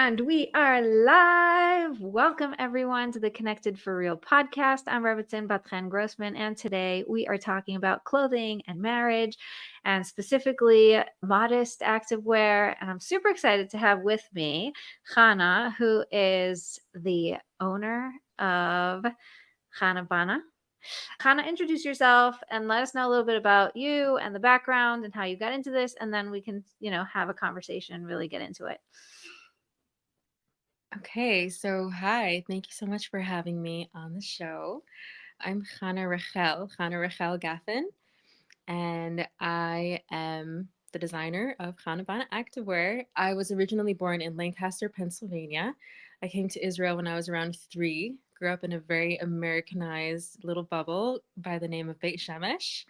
And we are live. Welcome, everyone, to the Connected for Real podcast. I'm Rebbetzin Bat-Chen Grossman, and today we are talking about clothing and marriage, and specifically modest activewear. And I'm super excited to have with me Chana, who is the owner of Chanabana. Chana, introduce yourself and let us know a little bit about you and the background and how you got into this, and then we can, have a conversation and really get into it. Okay, so hi, thank you so much for having me on the show. I'm Chana Rachel Gaffin, and I am the designer of Chanabana Activewear. I was originally born in Lancaster, Pennsylvania. I came to Israel when I was around 3, grew up in a very Americanized little bubble by the name of Beit Shemesh.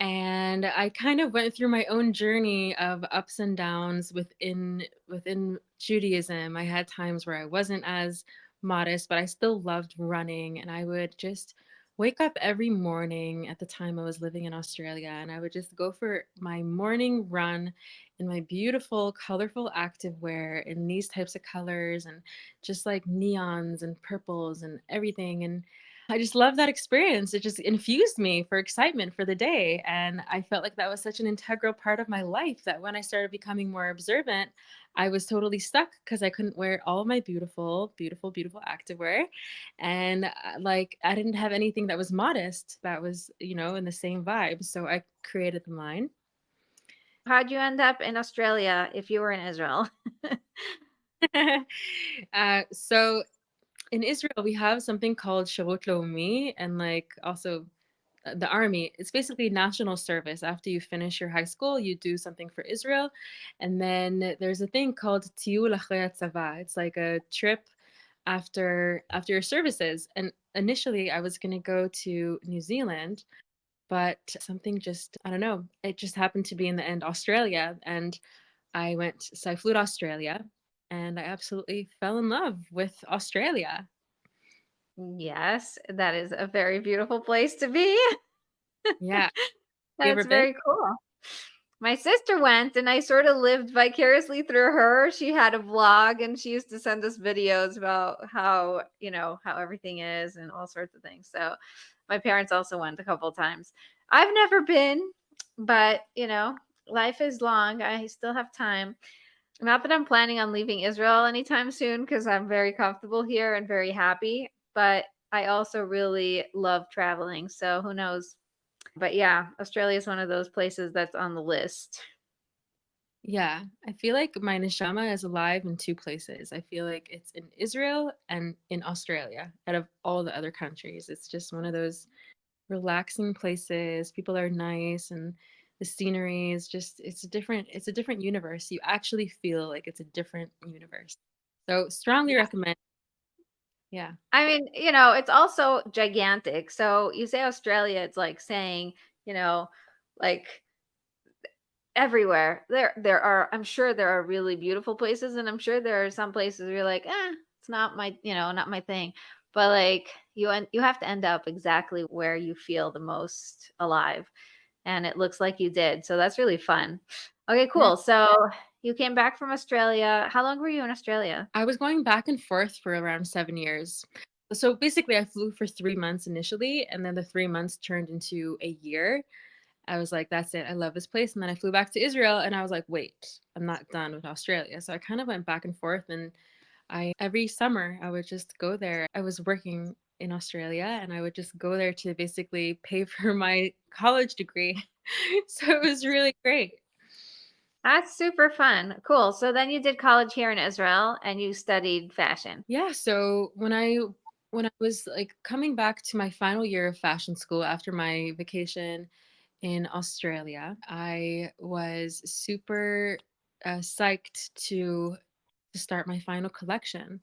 And I kind of went through my own journey of ups and downs within Judaism. I had times where I wasn't as modest, but I still loved running, and I would just wake up every morning. At the time I was living in Australia, and I would just go for my morning run in my beautiful colorful activewear in these types of colors, and just like neons and purples and everything. And I just love that experience. It just infused me for excitement for the day. And I felt like that was such an integral part of my life that when I started becoming more observant, I was totally stuck because I couldn't wear all of my beautiful, beautiful, beautiful activewear. And like, I didn't have anything that was modest that was, in the same vibe. So I created the line. How'd you end up in Australia if you were in Israel? So in Israel, we have something called Shavot Lomi, and like also the army. It's basically national service. After you finish your high school, you do something for Israel, and then there's a thing called Tiyul Achrei Tzava. It's like a trip after your services. And initially, I was gonna go to New Zealand, but something just, I don't know, it just happened to be in the end Australia, and so I flew to Australia, and I absolutely fell in love with Australia. Yes, that is a very beautiful place to be. Yeah. You ever That's been? very cool. My sister went and I sort of lived vicariously through her. She had a vlog and she used to send us videos about how everything is and all sorts of things. So my parents also went a couple times. I've never been, but life is long. I still have time. Not that I'm planning on leaving Israel anytime soon because I'm very comfortable here and very happy, but I also really love traveling. So who knows? But yeah, Australia is one of those places that's on the list. Yeah, I feel like my neshama is alive in two places. I feel like it's in Israel and in Australia out of all the other countries. It's just one of those relaxing places. People are nice, and the scenery is just it's a different universe. You actually feel like it's a different universe. So strongly recommend. Yeah. I mean, it's also gigantic. So you say Australia, it's like saying, like everywhere. There are I'm sure there are really beautiful places and I'm sure there are some places where you're like, it's not not my thing. But like you have to end up exactly where you feel the most alive. And it looks like you did. So that's really fun. Okay, Yeah. cool. So you came back from Australia. How long were you in Australia? I was going back and forth for around 7 years. So basically, I flew for 3 months initially, and then the 3 months turned into a year. I was like, that's it. I love this place. And then I flew back to Israel, and I was like, wait, I'm not done with Australia. So I kind of went back and forth, and every summer, I would just go there. I was working in Australia, and I would just go there to basically pay for my college degree. So it was really great. That's super fun. Cool. So then you did college here in Israel and you studied fashion. Yeah, so when I was like coming back to my final year of fashion school after my vacation in Australia, I was super psyched to start my final collection.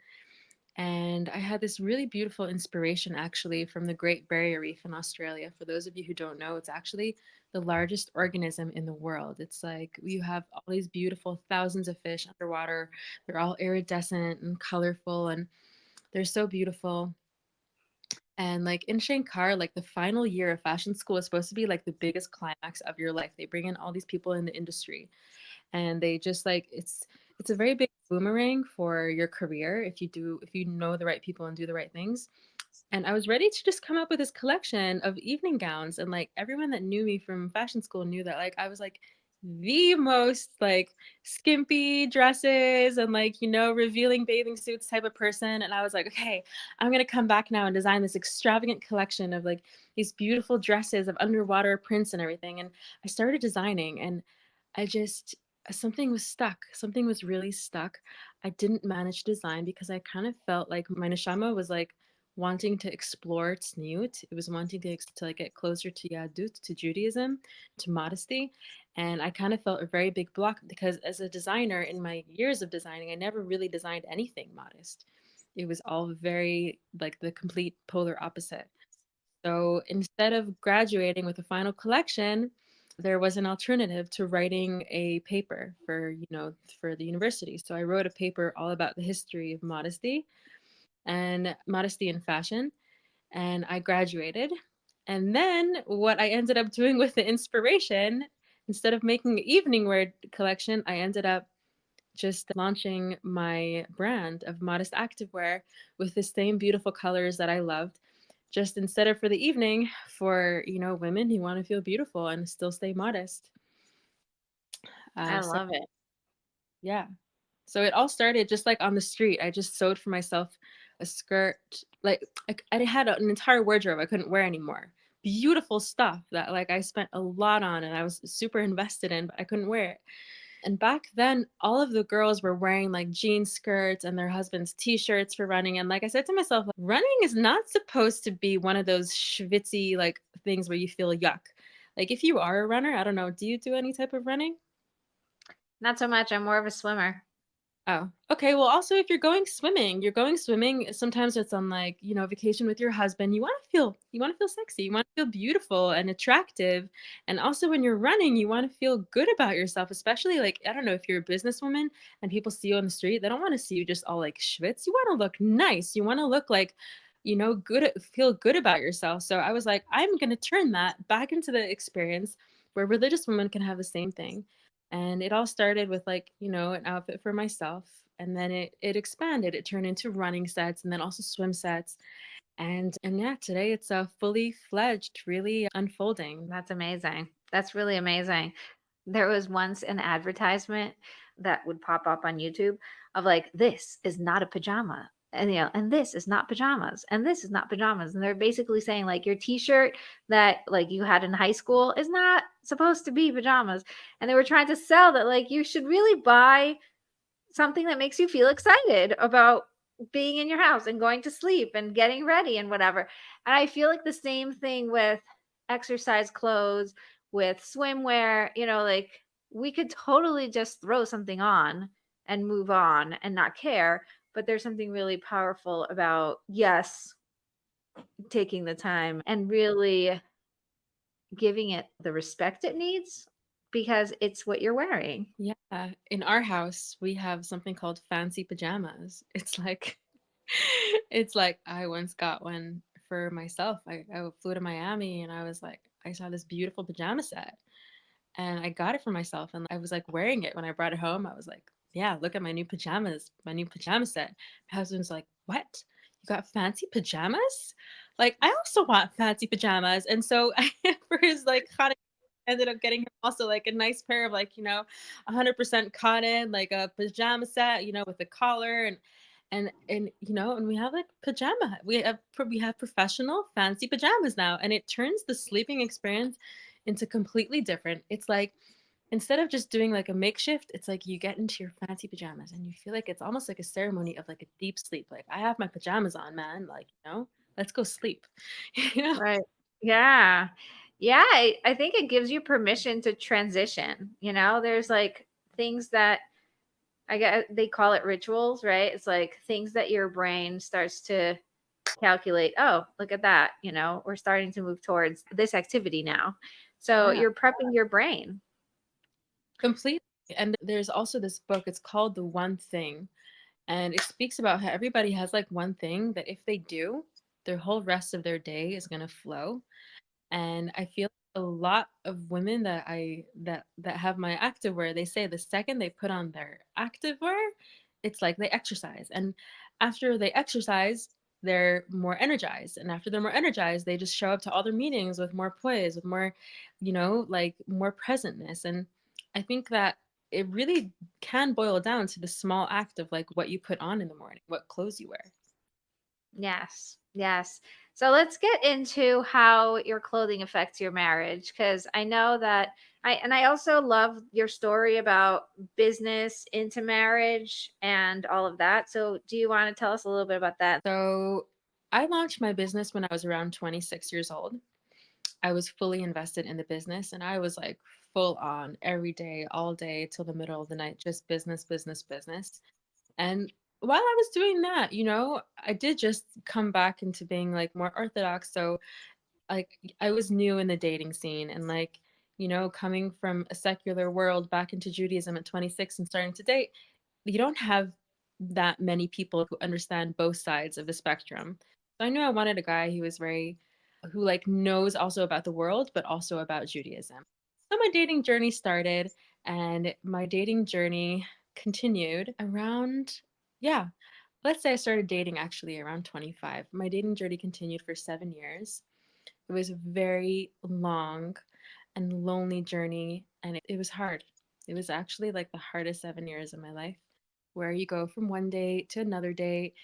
And I had this really beautiful inspiration actually from the Great Barrier Reef in Australia. For those of you who don't know, it's actually the largest organism in the world. It's like you have all these beautiful thousands of fish underwater. They're all iridescent and colorful, and they're so beautiful. And like in Shenkar, like the final year of fashion school is supposed to be like the biggest climax of your life. They bring in all these people in the industry, and they just like it's a very big boomerang for your career if you know the right people and do the right things. And I was ready to just come up with this collection of evening gowns, and like everyone that knew me from fashion school knew that like I was like the most like skimpy dresses and like revealing bathing suits type of person. And I was like, okay, I'm going to come back now and design this extravagant collection of like these beautiful dresses of underwater prints and everything. And I started designing, and I just something was stuck. Something was really stuck. I didn't manage to design because I kind of felt like my neshama was like wanting to explore tzniut. It was wanting to like get closer to Yadut, to Judaism, to modesty. And I kind of felt a very big block because as a designer in my years of designing, I never really designed anything modest. It was all very like the complete polar opposite. So instead of graduating with a final collection, there was an alternative to writing a paper for the university. So I wrote a paper all about the history of modesty and modesty in fashion, and I graduated. And then what I ended up doing with the inspiration, instead of making an evening wear collection, I ended up just launching my brand of modest activewear with the same beautiful colors that I loved. Just instead of for the evening, for women who want to feel beautiful and still stay modest. I So love it. yeah, so it all started just like on the street. I just sewed for myself a skirt. Like I had an entire wardrobe I couldn't wear anymore. Beautiful stuff that like I spent a lot on and I was super invested in, but I couldn't wear it. And back then, all of the girls were wearing like jean skirts and their husbands' t-shirts for running. And like I said to myself, like, running is not supposed to be one of those schwitzy like things where you feel yuck. Like if you are a runner, I don't know, do you do any type of running? Not so much. I'm more of a swimmer. Oh, okay. Well, also if you're going swimming, sometimes it's on like, vacation with your husband. You want to feel sexy. You want to feel beautiful and attractive. And also when you're running, you want to feel good about yourself, especially like, I don't know, if you're a businesswoman and people see you on the street, they don't want to see you just all like schwitz. You want to look nice. You want to look like, feel good about yourself. So I was like, I'm going to turn that back into the experience where religious women can have the same thing. And it all started with like, an outfit for myself. And then it expanded. It turned into running sets and then also swim sets. And yeah, today it's a fully fledged, really unfolding. That's amazing. That's really amazing. There was once an advertisement that would pop up on YouTube of like, this is not a pajama. And and this is not pajamas, and this is not pajamas. And they're basically saying like your t-shirt that like you had in high school is not supposed to be pajamas. And they were trying to sell that like you should really buy something that makes you feel excited about being in your house and going to sleep and getting ready and whatever. And I feel like the same thing with exercise clothes, with swimwear, like we could totally just throw something on and move on and not care. But there's something really powerful about, yes, taking the time and really giving it the respect it needs because it's what you're wearing. Yeah. In our house, we have something called fancy pajamas. It's like, it's like I once got one for myself. I flew to Miami and I was like, I saw this beautiful pajama set and I got it for myself and I was like wearing it when I brought it home. I was like, yeah, look at my new pajamas, my new pajama set. My husband's like, what? You got fancy pajamas? Like, I also want fancy pajamas. And so for his like Hanukkah, ended up getting him also like a nice pair of like, 100% cotton, like a pajama set, with a collar and we have like we have professional fancy pajamas now, and it turns the sleeping experience into completely different. It's like instead of just doing like a makeshift, it's like you get into your fancy pajamas and you feel like it's almost like a ceremony of like a deep sleep. Like I have my pajamas on, man. Like, let's go sleep. you know? Right. Yeah. Yeah, I think it gives you permission to transition. There's like things that I guess they call it rituals, right? It's like things that your brain starts to calculate. Oh, look at that. We're starting to move towards this activity now. So Yeah, you're prepping your brain. completely. And there's also this book, it's called The One Thing. And it speaks about how everybody has like one thing that if they do, their whole rest of their day is going to flow. And I feel a lot of women that have my activewear, they say the second they put on their activewear, it's like they exercise. And after they exercise, they're more energized. And after they're more energized, they just show up to all their meetings with more poise, with more, like more presentness. And I think that it really can boil down to the small act of like what you put on in the morning, what clothes you wear. Yes. Yes. So let's get into how your clothing affects your marriage, because I know that I also love your story about business into marriage and all of that. So do you want to tell us a little bit about that? So I launched my business when I was around 26 years old. I was fully invested in the business and I was like full on every day, all day till the middle of the night, just business, business, business. And while I was doing that, I did just come back into being like more orthodox. So like I was new in the dating scene and like, coming from a secular world back into Judaism at 26 and starting to date, you don't have that many people who understand both sides of the spectrum. So I knew I wanted a guy who like knows also about the world, but also about Judaism. So my dating journey started and my dating journey continued around, yeah, let's say I started dating actually around 25. My dating journey continued for 7 years. It was a very long and lonely journey, and it was hard. It was actually like the hardest 7 years of my life, where you go from one date to another date,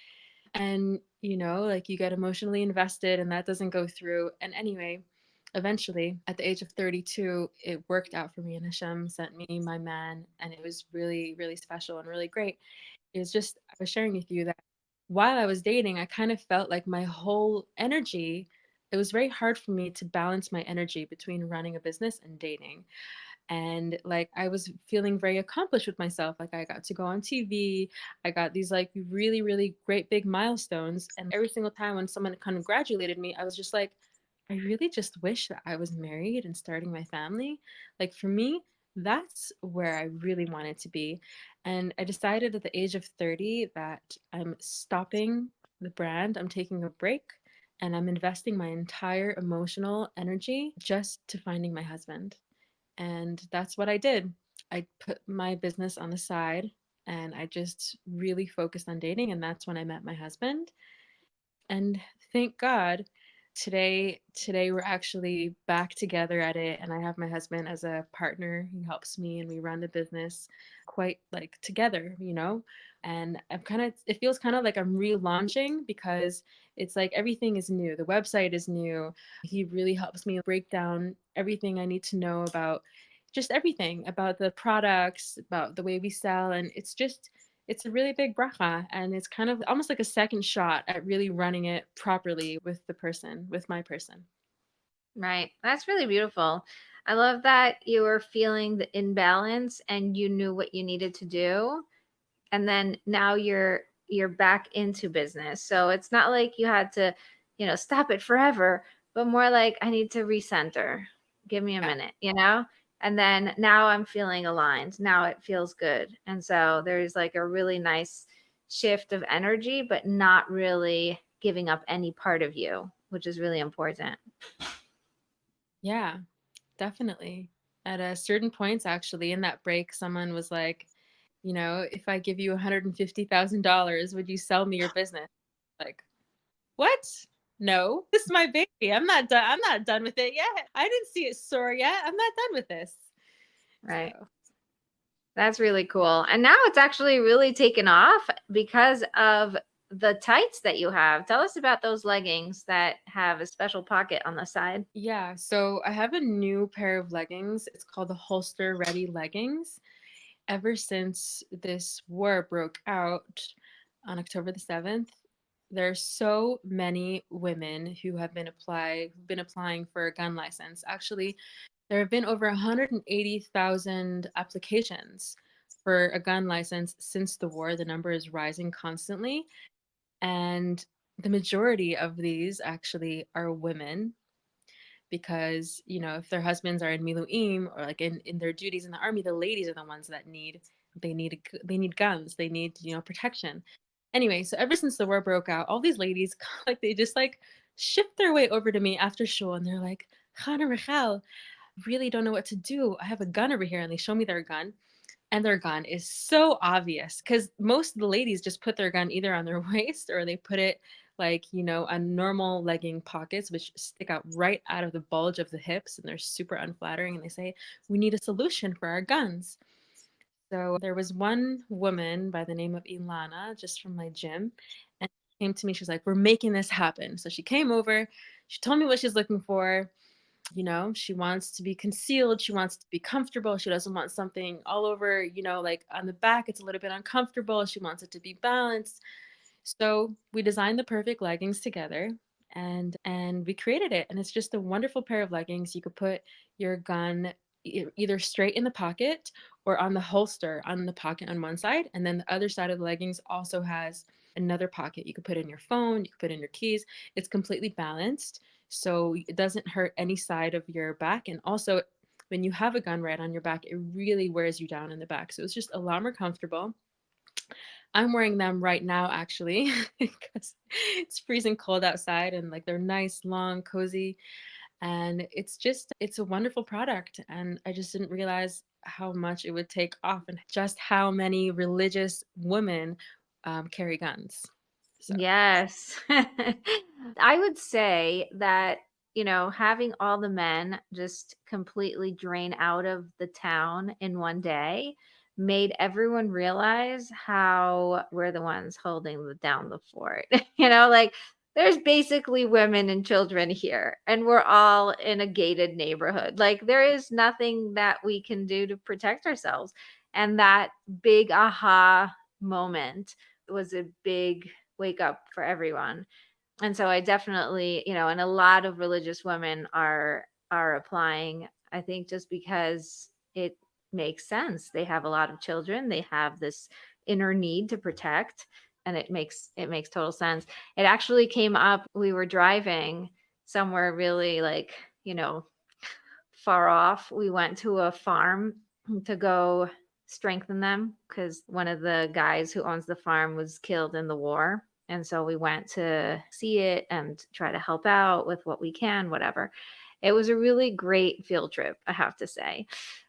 and like you get emotionally invested, and that doesn't go through. And anyway, eventually, at the age of 32, it worked out for me, and Hashem sent me my man, and it was really, really special and really great. It was just, I was sharing with you that while I was dating, I kind of felt like my whole energy, it was very hard for me to balance my energy between running a business and dating. And like I was feeling very accomplished with myself. Like I got to go on TV, I got these like really, really great big milestones. And every single time when someone congratulated me, I was just like, I really just wish that I was married and starting my family. Like for me, that's where I really wanted to be. And I decided at the age of 30 that I'm stopping the brand, I'm taking a break, and I'm investing my entire emotional energy just to finding my husband. And that's what I did. I put my business on the side and I just really focused on dating. And that's when I met my husband. And thank God, today we're actually back together at it, and I have my husband as a partner. He helps me and we run the business quite like together. And it feels kind of like I'm relaunching because it's like everything is new. The website is new. He really helps me break down everything I need to know about just everything about the products, about the way we sell, and it's a really big bracha, and it's kind of almost like a second shot at really running it properly with with my person. Right. That's really beautiful. I love that you were feeling the imbalance and you knew what you needed to do, and then now you're back into business. So it's not like you had to, stop it forever, but more like I need to recenter. Give me a Yeah. minute. And then now I'm feeling aligned. Now it feels good. And so there's like a really nice shift of energy, but not really giving up any part of you, which is really important. Yeah, definitely. At a certain points, actually, in that break, someone was like, if I give you $150,000, would you sell me your business? Like, what? No, this is my baby. I'm not done. I'm not done with it yet. I didn't see it soar yet. I'm not done with this. Right. So, That's really cool. And now it's actually really taken off because of the tights that you have. Tell us about those leggings that have a special pocket on the side. yeah, so I have a new pair of leggings. It's called the Holster Ready leggings. Ever since this war broke out on October the 7th, there's so many women who have been applying for a gun license. Actually, there have been over 180,000 applications for a gun license since the war. The number is rising constantly, and the majority of these actually are women because if their husbands are in miluim or like in their duties in the army, the ladies are the ones that they need guns, they need protection. Anyway, so ever since the war broke out, all these ladies like they just like shift their way over to me after shul and they're like, Chana Rachel, really don't know what to do. I have a gun over here. And they show me their gun. And their gun is so obvious because most of the ladies just put their gun either on their waist or they put it like, on normal legging pockets, which stick out right out of the bulge of the hips and they're super unflattering. And they say, we need a solution for our guns. So there was one woman by the name of Ilana, just from my gym, and she came to me. She was like, "We're making this happen." So she came over. She told me what she's looking for. She wants to be concealed. She wants to be comfortable. She doesn't want something all over, like on the back. It's a little bit uncomfortable. She wants it to be balanced. So we designed the perfect leggings together and we created it. And it's just a wonderful pair of leggings. You could put your gun either straight in the pocket or on the holster on the pocket on one side. And then the other side of the leggings also has another pocket. You could put in your phone, you could put in your keys. It's completely balanced. So it doesn't hurt any side of your back. And also, when you have a gun right on your back, it really wears you down in the back. So it's just a lot more comfortable. I'm wearing them right now actually because it's freezing cold outside and like they're nice, long, cozy. And it's a wonderful product. And I just didn't realize how much it would take off and just how many religious women carry guns. So, Yes. I would say that, having all the men just completely drain out of the town in one day made everyone realize how we're the ones holding down the fort. Like there's basically women and children here, and we're all in a gated neighborhood. Like there is nothing that we can do to protect ourselves. And that big aha moment was a big wake up for everyone. And so I definitely, and a lot of religious women are applying, I think just because it makes sense. They have a lot of children, they have this inner need to protect, and it makes total sense. It actually came up, we were driving somewhere really like, you know, far off. We went to a farm to go strengthen them because one of the guys who owns the farm was killed in the war. And so we went to see it and try to help out with what we can, whatever. It was a really great field trip, I have to say.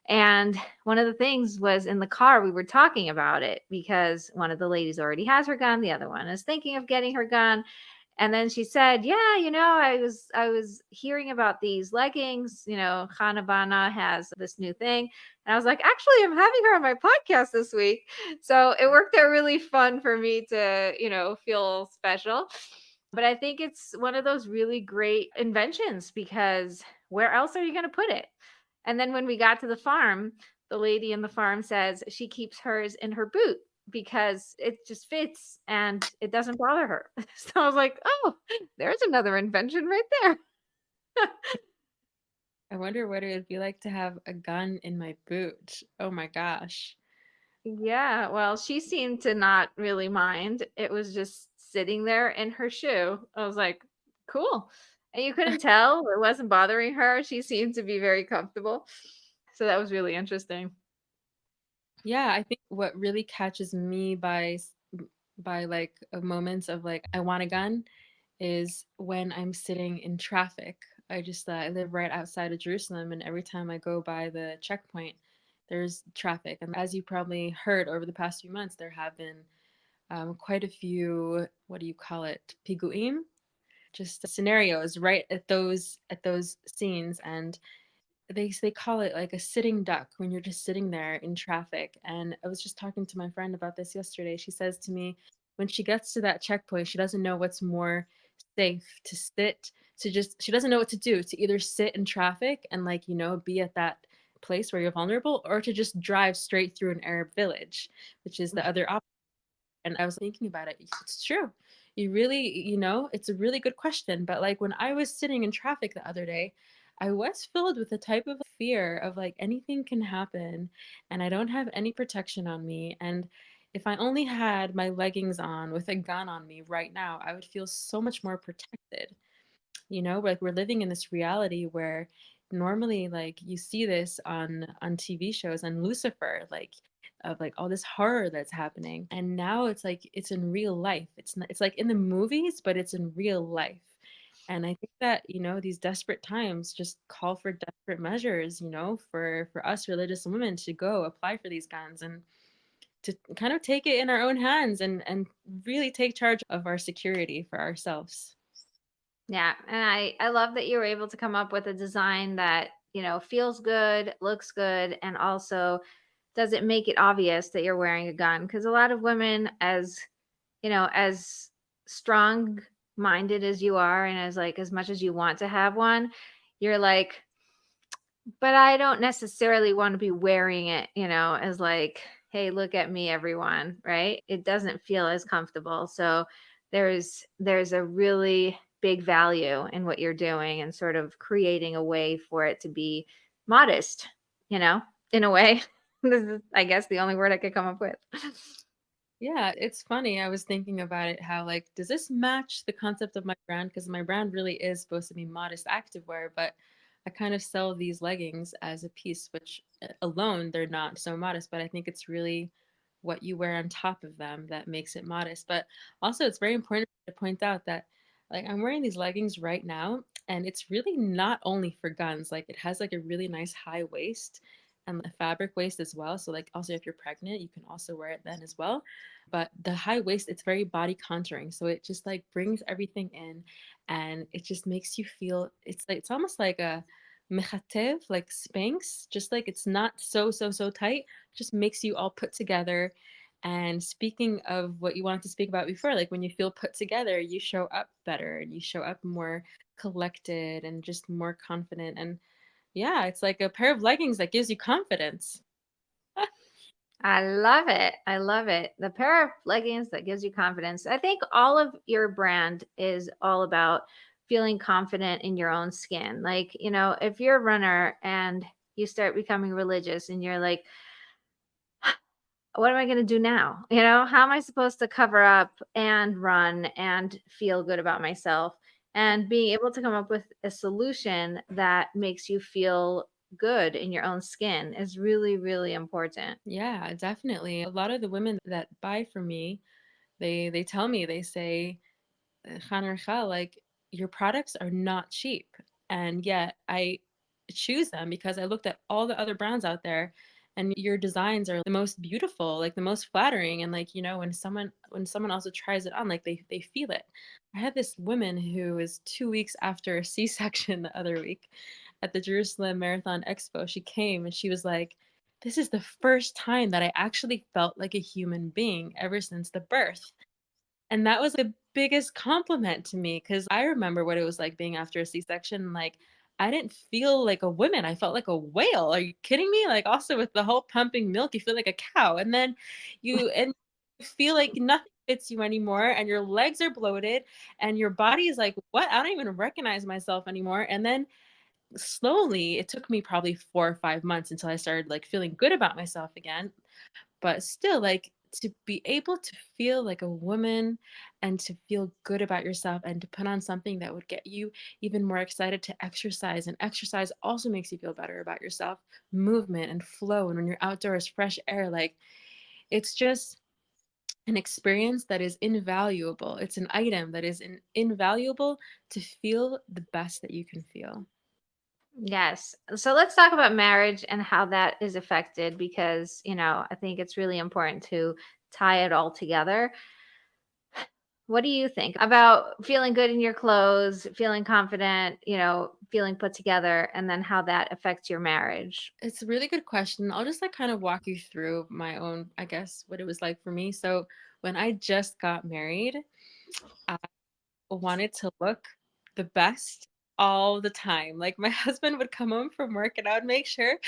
And one of the things was in the car, we were talking about it because one of the ladies already has her gun, the other one is thinking of getting her gun. And then she said, "Yeah, I was hearing about these leggings. Chanabana has this new thing." And I was like, "Actually, I'm having her on my podcast this week." So it worked out really fun for me to, feel special. But I think it's one of those really great inventions because where else are you going to put it? And then when we got to the farm, the lady in the farm says she keeps hers in her boot because it just fits and it doesn't bother her. So I was like, "Oh, there's another invention right there." I wonder what it would be like to have a gun in my boot. Oh my gosh. Yeah, well, she seemed to not really mind. It was just sitting there in her shoe. I was like, "Cool." And you couldn't tell, it wasn't bothering her. She seemed to be very comfortable. So that was really interesting. Yeah, I think what really catches me by like moments of like I want a gun is when I'm sitting in traffic. I live right outside of Jerusalem, and every time I go by the checkpoint, there's traffic. And as you probably heard over the past few months, there have been quite a few, what do you call it, piguim, just scenarios right at those scenes, and they call it like a sitting duck when you're just sitting there in traffic. And I was just talking to my friend about this yesterday. She says to me, when she gets to that checkpoint, she doesn't know what's more safe to sit, to just, she doesn't know what to do, to either sit in traffic and like, be at that place where you're vulnerable, or to just drive straight through an Arab village, which is the other option. And I was thinking about it. It's true. You really, it's a really good question. But like when I was sitting in traffic the other day, I was filled with a type of fear of like anything can happen and I don't have any protection on me. And if I only had my leggings on with a gun on me right now, I would feel so much more protected. Like we're living in this reality where normally like you see this on TV shows, on Lucifer, like of like all this horror that's happening, and now it's like it's in real life. It's not, it's like in the movies, but it's in real life. And I think that, these desperate times just call for desperate measures, for us religious women to go apply for these guns and to kind of take it in our own hands and really take charge of our security for ourselves. Yeah, and I love that you were able to come up with a design that, feels good, looks good, and also doesn't make it obvious that you're wearing a gun, because a lot of women, as strong minded as you are and as like as much as you want to have one, you're like, but I don't necessarily want to be wearing it, as like, hey, look at me, everyone, right? It doesn't feel as comfortable. So there's a really big value in what you're doing and sort of creating a way for it to be modest, you know, in a way. This is, I guess, the only word I could come up with. Yeah, it's funny. I was thinking about it how, like, does this match the concept of my brand? Because my brand really is supposed to be modest activewear, but I kind of sell these leggings as a piece, which alone they're not so modest, but I think it's really what you wear on top of them that makes it modest. But also, it's very important to point out that, like, I'm wearing these leggings right now, and it's really not only for guns. Like, it has like a really nice high waist and a fabric waist as well. So, like, also if you're pregnant, you can also wear it then as well. But the high waist, it's very body contouring, so it just like brings everything in, and it just makes you feel, it's almost like a mechatev, like Spanx, just like it's not so tight, just makes you all put together. And speaking of what you wanted to speak about before, like when you feel put together, you show up better and you show up more collected and just more confident. And yeah, it's like a pair of leggings that gives you confidence. I love it. I love it. The pair of leggings that gives you confidence. I think all of your brand is all about feeling confident in your own skin. Like, if you're a runner and you start becoming religious and you're like, what am I going to do now? How am I supposed to cover up and run and feel good about myself? And being able to come up with a solution that makes you feel good in your own skin is really, really important. Yeah, definitely. A lot of the women that buy from me, they tell me, they say, Chana Rachel, like, your products are not cheap. And yet I choose them because I looked at all the other brands out there, and your designs are the most beautiful, like the most flattering. And like, when someone also tries it on, like they feel it. I had this woman who was 2 weeks after a C-section the other week at the Jerusalem Marathon Expo. She came and she was like, this is the first time that I actually felt like a human being ever since the birth. And that was the biggest compliment to me because I remember what it was like being after a C-section. Like, I didn't feel like a woman. I felt like a whale. Are you kidding me? Like, also with the whole pumping milk, you feel like a cow. And then you feel like nothing fits you anymore, and your legs are bloated, and your body is like, what? I don't even recognize myself anymore. And then slowly, it took me probably 4 or 5 months until I started like feeling good about myself again. But still, like, to be able to feel like a woman and to feel good about yourself and to put on something that would get you even more excited to exercise, and exercise also makes you feel better about yourself, movement and flow, and when you're outdoors, fresh air, like, it's just an experience that is invaluable. It's an item that is invaluable to feel the best that you can feel. Yes. So let's talk about marriage and how that is affected, because, I think it's really important to tie it all together. What do you think about feeling good in your clothes, feeling confident, feeling put together, and then how that affects your marriage? It's a really good question. I'll just like kind of walk you through my own, I guess, what it was like for me. So when I just got married, I wanted to look the best all the time. Like, my husband would come home from work and I would make sure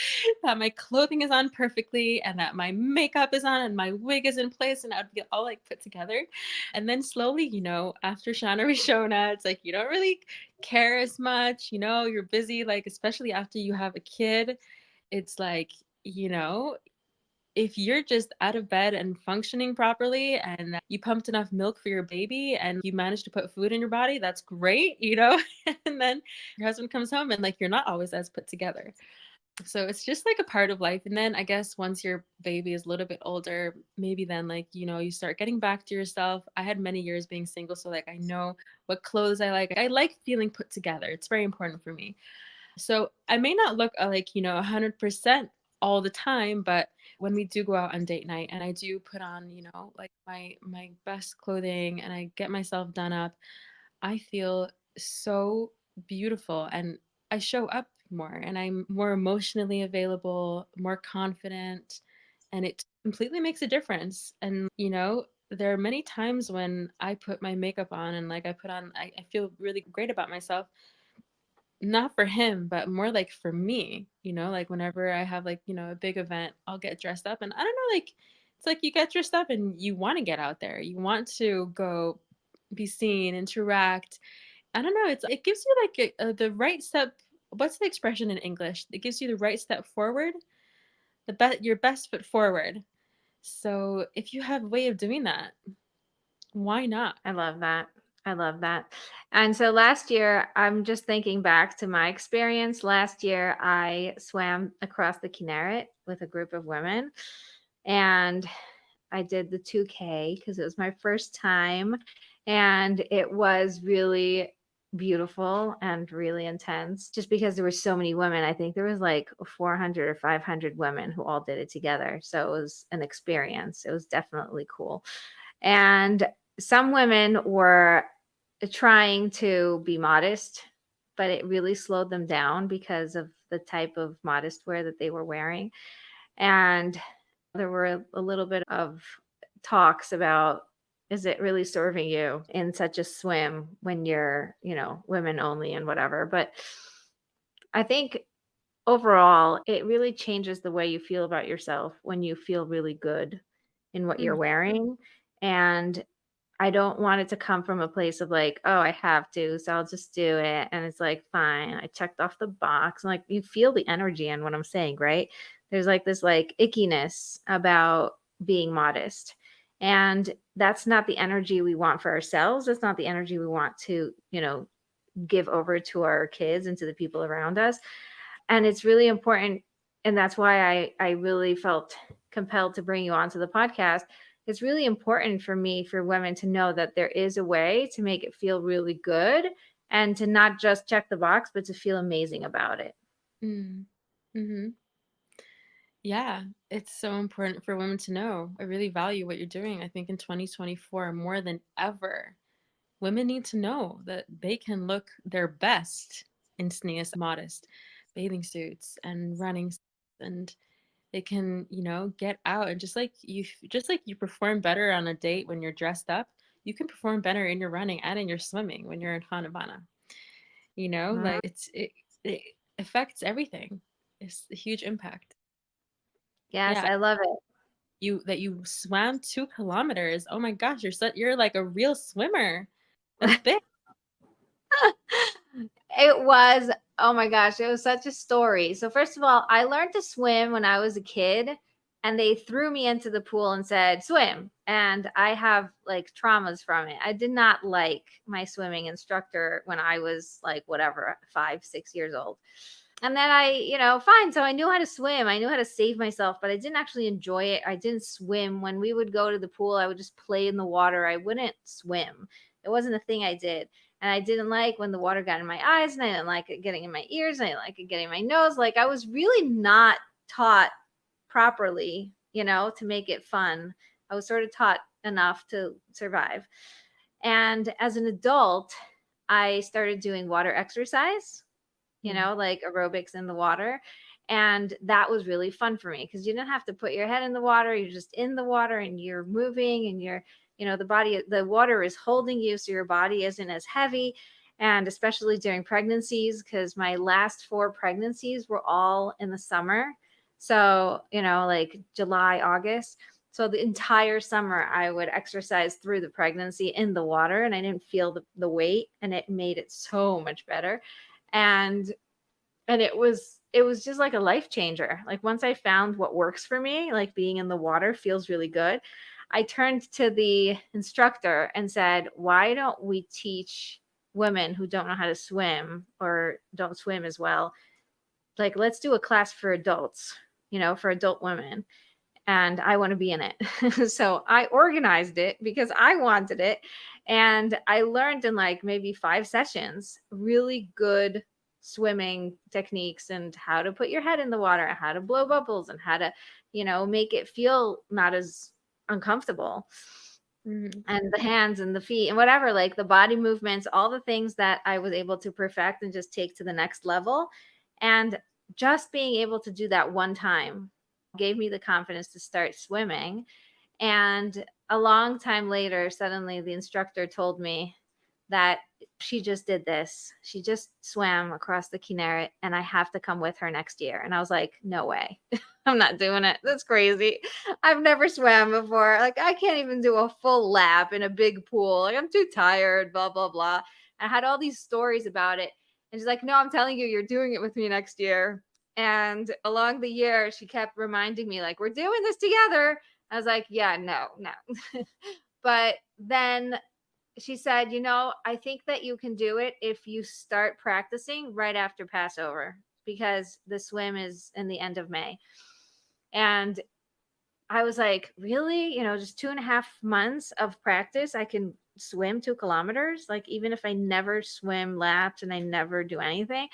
that my clothing is on perfectly and that my makeup is on and my wig is in place and I'd be all like put together. And then slowly, after Shana Rishona, it's like you don't really care as much, you're busy, like especially after you have a kid. It's like, you know, if you're just out of bed and functioning properly and you pumped enough milk for your baby and you managed to put food in your body, that's great. And then your husband comes home and like you're not always as put together. So it's just like a part of life. And then I guess once your baby is a little bit older, maybe then like, you start getting back to yourself. I had many years being single, so like I know what clothes I like. I like feeling put together. It's very important for me. So I may not look like, 100% all the time, but when we do go out on date night and I do put on, like my best clothing and I get myself done up, I feel so beautiful and I show up more and I'm more emotionally available, more confident, and it completely makes a difference. And, there are many times when I put my makeup on and like I feel really great about myself, not for him, but more like for me, like whenever I have like, a big event, I'll get dressed up and I don't know, like it's like you get dressed up and you want to get out there. You want to go be seen, interact. I don't know, it gives you like the right step. What's the expression in English? It gives you the right step forward, your best foot forward. So if you have a way of doing that, why not? I love that. I love that. And so last year, I'm just thinking back to my experience. Last year, I swam across the Kinneret with a group of women, and I did the 2K because it was my first time, and it was really beautiful and really intense just because there were so many women. I think there was like 400 or 500 women who all did it together. So it was an experience. It was definitely cool. And some women were trying to be modest, but it really slowed them down because of the type of modest wear that they were wearing. And there were a little bit of talks about, is it really serving you in such a swim when you're, women only and whatever. But I think overall, it really changes the way you feel about yourself when you feel really good in what you're Mm, wearing. And I don't want it to come from a place of like, oh, I have to, so I'll just do it. And it's like, fine, I checked off the box. And like, you feel the energy in what I'm saying, right? There's like this like ickiness about being modest. And that's not the energy we want for ourselves. That's not the energy we want to, give over to our kids and to the people around us. And it's really important, and that's why I really felt compelled to bring you onto the podcast. It's really important for me for women to know that there is a way to make it feel really good and to not just check the box, but to feel amazing about it. mm, mhm. Yeah, it's so important for women to know. I really value what you're doing. I think in 2024, more than ever, women need to know that they can look their best in sneas, modest bathing suits and running and they can, get out and just like you perform better on a date when you're dressed up, you can perform better in your running and in your swimming when you're in Chanabana. Mhm. Like it affects everything. It's a huge impact. Yes, Yeah, I love it. you swam 2 kilometers. Oh my gosh, you're like a real swimmer. That's big. It was, oh my gosh, it was such a story. So first of all, I learned to swim when I was a kid, and they threw me into the pool and said, "Swim." And I have like traumas from it. I did not like my swimming instructor when I was like whatever, 5, 6 years old. And then fine. So I knew how to swim. I knew how to save myself, but I didn't actually enjoy it. I didn't swim. When we would go to the pool, I would just play in the water. I wouldn't swim. It wasn't a thing I did. And I didn't like when the water got in my eyes, and I didn't like it getting in my ears, and I didn't like it getting in my nose. Like I was really not taught properly, to make it fun. I was sort of taught enough to survive. And as an adult, I started doing water exercise, Mm, like aerobics in the water. And that was really fun for me because you didn't have to put your head in the water. You're just in the water and you're moving and the water is holding you. So your body isn't as heavy. And especially during pregnancies, because my last 4 pregnancies were all in the summer. So, like July, August. So the entire summer, I would exercise through the pregnancy in the water, and I didn't feel the weight, and it made it so much better. And it was just like a life changer. Like once I found what works for me, like being in the water feels really good. I turned to the instructor and said, "Why don't we teach women who don't know how to swim or don't swim as well like, let's do a class for adults, for adult women, and I want to be in it. So I organized it because I wanted it. And I learned in like maybe 5 sessions really good swimming techniques and how to put your head in the water, how to blow bubbles, and how to, make it feel not as uncomfortable. Mhm. And the hands and the feet and whatever, like the body movements, all the things that I was able to perfect and just take to the next level. And just being able to do that one time gave me the confidence to start swimming. And a long time later, suddenly the instructor told me that she just did this. She just swam across the Kinneret and I have to come with her next year. And I was like, no way. I'm not doing it. That's crazy. I've never swam before. Like, I can't even do a full lap in a big pool. Like, I'm too tired, blah, blah, blah. I had all these stories about it. And she's like, no, I'm telling you, you're doing it with me next year. And along the year, she kept reminding me, like, we're doing this together. I was like, yeah, no, no. But then she said, I think that you can do it if you start practicing right after Passover because the swim is in the end of May. And I was like, really? Just 2.5 months of practice, I can swim 2 kilometers? Like, even if I never swim laps and I never do anything.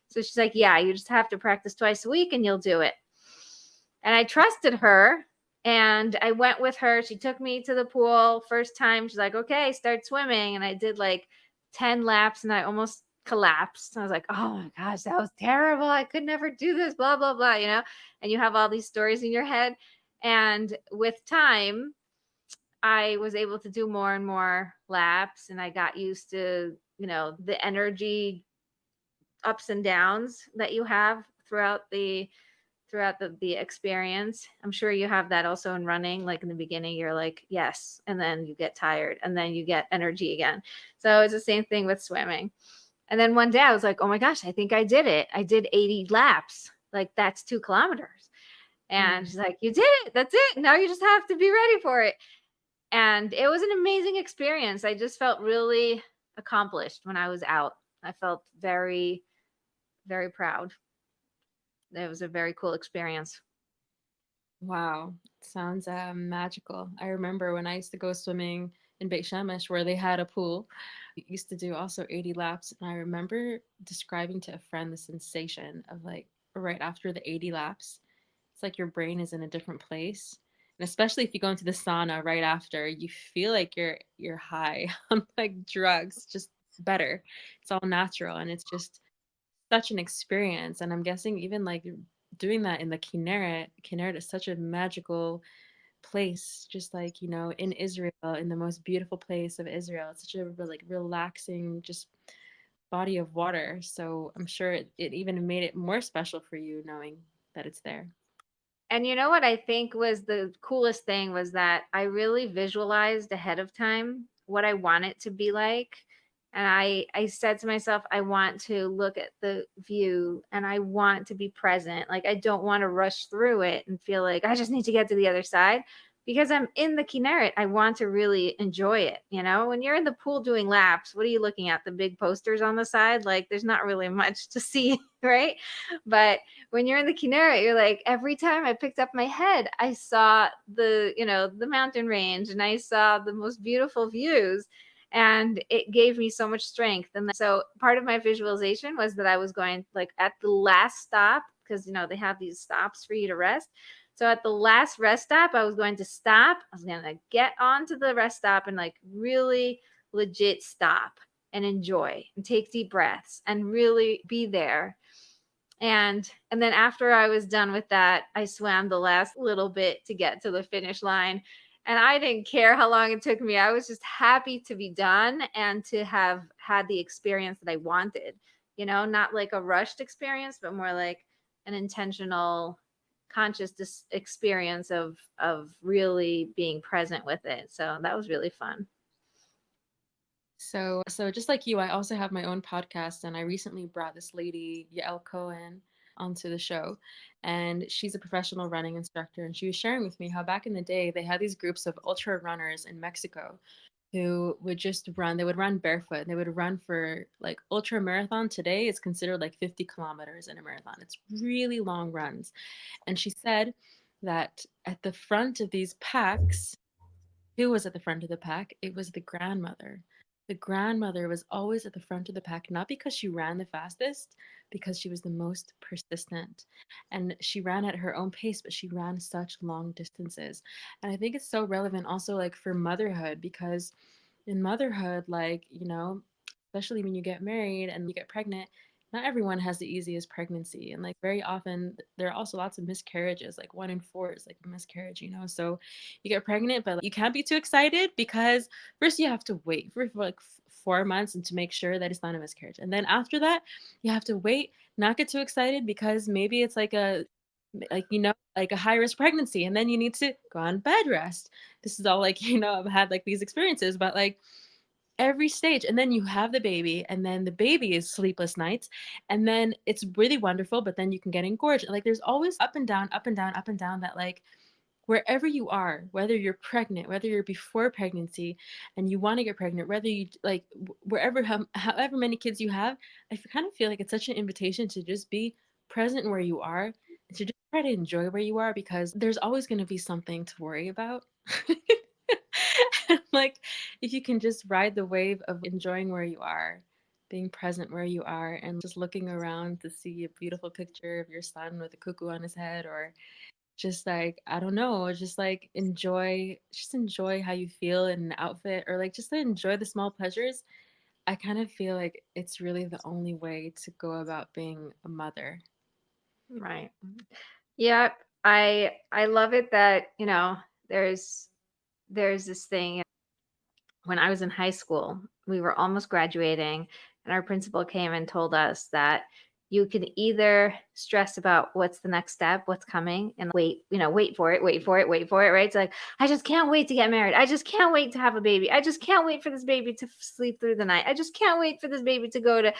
So she's like, yeah, you just have to practice twice a week and you'll do it. And I trusted her and I went with her. She took me to the pool. First time, she's like, okay, start swimming. And I did like 10 laps and I almost collapsed. I was like, oh my gosh, that was terrible. I could never do this, blah, blah, blah, and you have all these stories in your head. And with time, I was able to do more and more laps and I got used to, the energy ups and downs that you have throughout the experience. I'm sure you have that also in running. Like in the beginning, you're like, yes. And then you get tired and then you get energy again. So it's the same thing with swimming. And then one day I was like, oh my gosh, I think I did it. I did 80 laps. Like that's 2 kilometers. And Mm. she's like, you did it. That's it. Now you just have to be ready for it. And it was an amazing experience. I just felt really accomplished when I was out. I felt very, very proud. It was a very cool experience. Wow, sounds magical. I remember when I used to go swimming in Beit Shemesh where they had a pool. We used to do also 80 laps, and I remember describing to a friend the sensation of like right after the 80 laps, it's like your brain is in a different place. And especially if you go into the sauna right after, you feel like you're high on like drugs, just better. It's all natural and it's just such an experience. And I'm guessing even like doing that in the Kinneret is such a magical place, just like, in Israel, in the most beautiful place of Israel. It's such a like relaxing, just body of water. So I'm sure it even made it more special for you knowing that it's there. And you know what I think was the coolest thing was that I really visualized ahead of time what I want it to be like. And I said to myself, I want to look at the view and I want to be present. Like I don't want to rush through it and feel like I just need to get to the other side because I'm in the Kinneret. I want to really enjoy it. When you're in the pool doing laps, what are you looking at? The big posters on the side? Like there's not really much to see, right? But when you're in the Kinneret, you're like, every time I picked up my head, I saw the mountain range and I saw the most beautiful views. And it gave me so much strength. And so part of my visualization was that I was going like at the last stop, because they have these stops for you to rest. So at the last rest stop, I was going to stop. I was going to get onto the rest stop and like really legit stop and enjoy and take deep breaths and really be there. And then after I was done with that, I swam the last little bit to get to the finish line. And I didn't care how long it took me. I was just happy to be done and to have had the experience that I wanted. Not like a rushed experience, but more like an intentional, conscious experience of really being present with it. So that was really fun. So just like you, I also have my own podcast, and I recently brought this lady, Yael Cohen, onto the show. And she's a professional running instructor, and she was sharing with me how back in the day they had these groups of ultra runners in Mexico who would just run. They would run barefoot. They would run for like ultra marathon. Today it's considered like 50 kilometers in a marathon. It's really long runs. And she said that at the front of these packs, who was at the front of the pack? It was the grandmother. The grandmother was always at the front of the pack, not because she ran the fastest, because she was the most persistent. And she ran at her own pace, but she ran such long distances. And I think it's so relevant also like for motherhood, because in motherhood, like, especially when you get married and you get pregnant, not everyone has the easiest pregnancy. And like very often there are also lots of miscarriages, like 1 in 4 is like a miscarriage. So you get pregnant, but like, you can't be too excited because first you have to wait for like 4 months and to make sure that it's not a miscarriage. And then after that, you have to wait, not get too excited because maybe it's like a high risk pregnancy, and then you need to go on bed rest. This is all like, I've had like these experiences, but like every stage, and then you have the baby, and then the baby is sleepless nights, and then it's really wonderful, but then you can get engorged. Like there's always up and down, up and down, up and down, that like wherever you are, whether you're pregnant, whether you're before pregnancy and you want to get pregnant, whether you like wherever, however many kids you have, I kind of feel like it's such an invitation to just be present where you are, and to just try to enjoy where you are, because there's always going to be something to worry about. Like if you can just ride the wave of enjoying where you are, being present where you are, and just looking around to see a beautiful picture of your son with a cuckoo on his head, or just like, I don't know, just enjoy how you feel in an outfit, or like just to enjoy the small pleasures. I kind of feel like it's really the only way to go about being a mother. Right. Yep. I love it that, there's this thing when I was in high school, we were almost graduating, and our principal came and told us that you can either stress about what's the next step, what's coming, and wait, wait for it, wait for it, wait for it, right? It's like, I just can't wait to get married. I just can't wait to have a baby. I just can't wait for this baby to sleep through the night. I just can't wait for this baby to go to,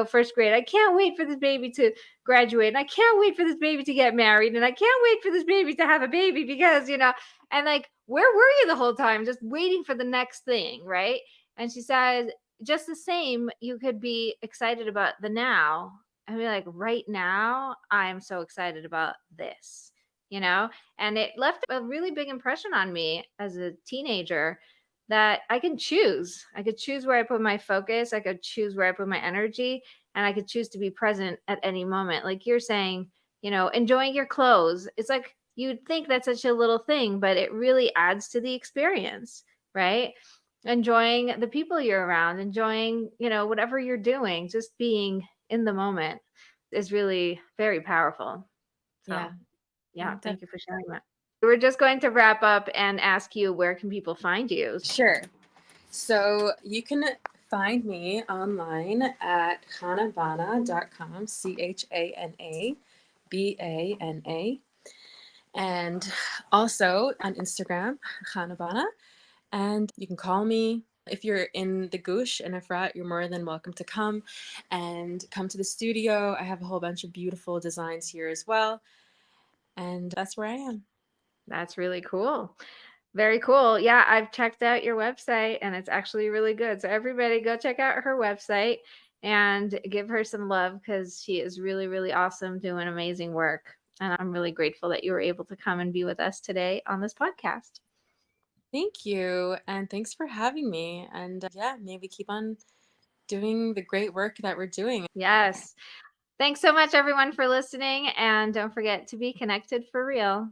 first grade. I can't wait for this baby to graduate. And I can't wait for this baby to get married. And I can't wait for this baby to have a baby because, and like, where were you the whole time? Just waiting for the next thing, right? And she said, just the same, you could be excited about the now. I mean, like right now, I'm so excited about this, you know? And it left a really big impression on me as a teenager that I can choose. I could choose where I put my focus, I could choose where I put my energy, and I could choose to be present at any moment. Like you're saying, enjoying your clothes. It's like you'd think that's such a little thing, but it really adds to the experience, right? Enjoying the people you're around, enjoying, whatever you're doing, just being in the moment is really very powerful. So, Yeah, yeah, def- thank you for sharing that. We're just going to wrap up and ask you, where can people find you? sure. So you can find me online at chanabana.com, CHANABANA, and also on Instagram, Chanabana. And you can call me. If you're in the Gush and Efrat, you're more than welcome to come to the studio. I have a whole bunch of beautiful designs here as well. And that's where I am. That's really cool. Very cool. Yeah, I've checked out your website and it's actually really good. So everybody go check out her website and give her some love because she is really, really awesome, doing amazing work. And I'm really grateful that you were able to come and be with us today on this podcast. Thank you. And thanks for having me. And yeah, maybe keep on doing the great work that we're doing. Yes. Thanks so much, everyone, for listening. And don't forget to be connected for real.